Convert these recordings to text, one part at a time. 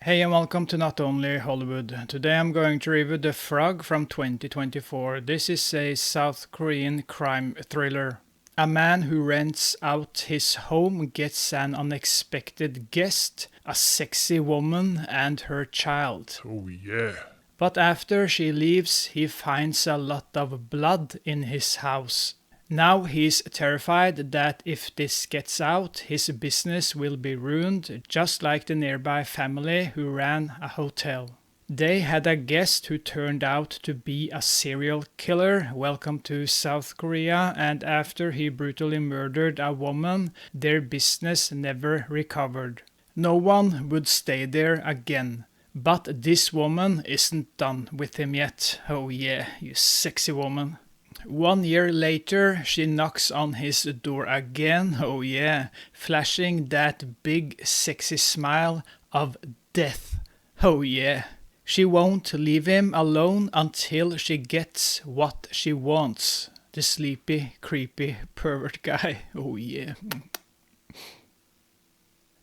Hey and welcome to Not Only Hollywood. Today I'm going to review The Frog from 2024. This is a South Korean crime thriller. A man who rents out his home gets an unexpected guest, a sexy woman and her child. Oh yeah. But after she leaves, he finds a lot of blood in his house. Now he's terrified that if this gets out, his business will be ruined, just like the nearby family who ran a hotel. They had a guest who turned out to be a serial killer. Welcome to South Korea, and after he brutally murdered a woman, their business never recovered. No one would stay there again. But this woman isn't done with him yet. Oh yeah, you sexy woman. 1 year later, she knocks on his door again, oh yeah, flashing that big sexy smile of death, oh yeah. She won't leave him alone until she gets what she wants. The sleepy, creepy pervert guy, oh yeah.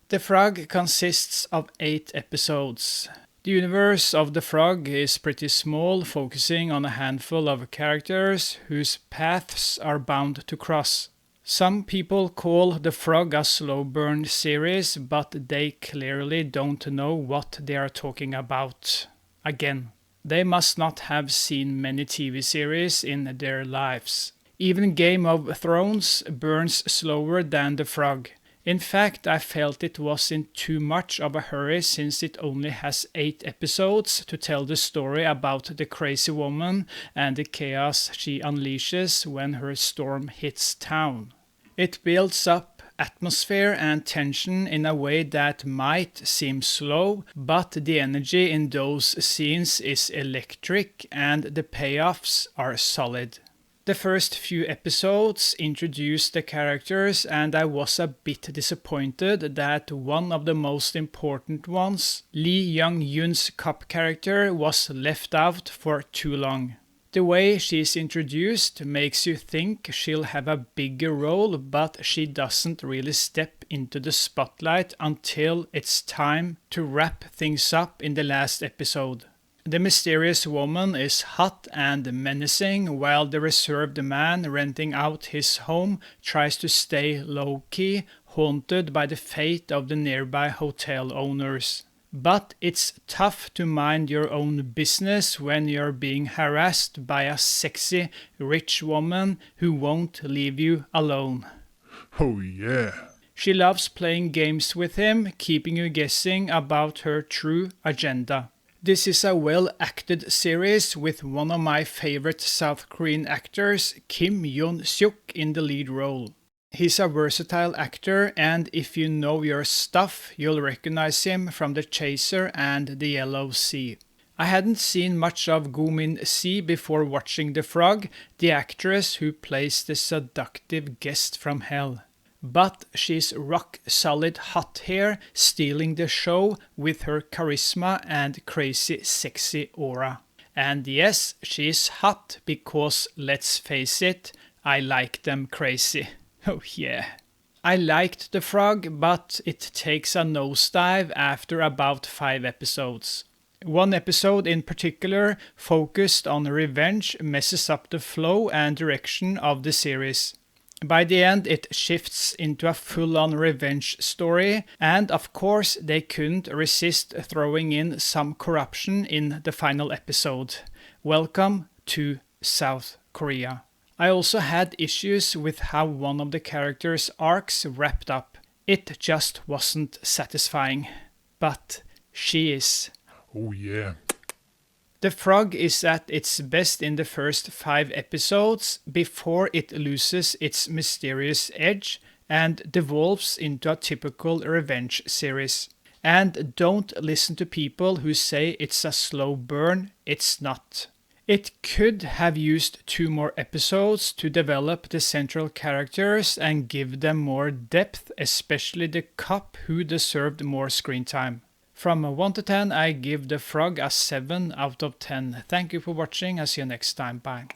The Frog consists of 8 episodes. The universe of The Frog is pretty small, focusing on a handful of characters whose paths are bound to cross. Some people call The Frog a slow burn series, but they clearly don't know what they are talking about. Again, they must not have seen many TV series in their lives. Even Game of Thrones burns slower than The Frog. In fact, I felt it was in too much of a hurry since it only has 8 episodes to tell the story about the crazy woman and the chaos she unleashes when her storm hits town. It builds up atmosphere and tension in a way that might seem slow, but the energy in those scenes is electric and the payoffs are solid. The first few episodes introduced the characters, and I was a bit disappointed that one of the most important ones, Lee Young-yoon's cop character, was left out for too long. The way she's introduced makes you think she'll have a bigger role, but she doesn't really step into the spotlight until it's time to wrap things up in the last episode. The mysterious woman is hot and menacing, while the reserved man renting out his home tries to stay low-key, haunted by the fate of the nearby hotel owners. But it's tough to mind your own business when you're being harassed by a sexy, rich woman who won't leave you alone. Oh yeah. She loves playing games with him, keeping you guessing about her true agenda. This is a well-acted series with one of my favorite South Korean actors, Kim Yoon-suk, in the lead role. He's a versatile actor, and if you know your stuff, you'll recognize him from The Chaser and The Yellow Sea. I hadn't seen much of Go Min-si before watching The Frog, the actress who plays the seductive guest from hell. But she's rock-solid hot here, stealing the show with her charisma and crazy sexy aura. And yes, she's hot because, let's face it, I like them crazy. Oh yeah. I liked The Frog, but it takes a nosedive after about 5 episodes. One episode in particular, focused on revenge, messes up the flow and direction of the series. By the end, it shifts into a full-on revenge story, and of course they couldn't resist throwing in some corruption in the final episode. Welcome to South Korea. I also had issues with how one of the characters' arcs wrapped up. It just wasn't satisfying. But she is. Oh yeah. The Frog is at its best in the first 5 episodes before it loses its mysterious edge and devolves into a typical revenge series. And don't listen to people who say it's a slow burn, it's not. It could have used 2 more episodes to develop the central characters and give them more depth, especially the cop who deserved more screen time. From 1 to 10, I give The Frog a 7 out of 10. Thank you for watching. I'll see you next time. Bye.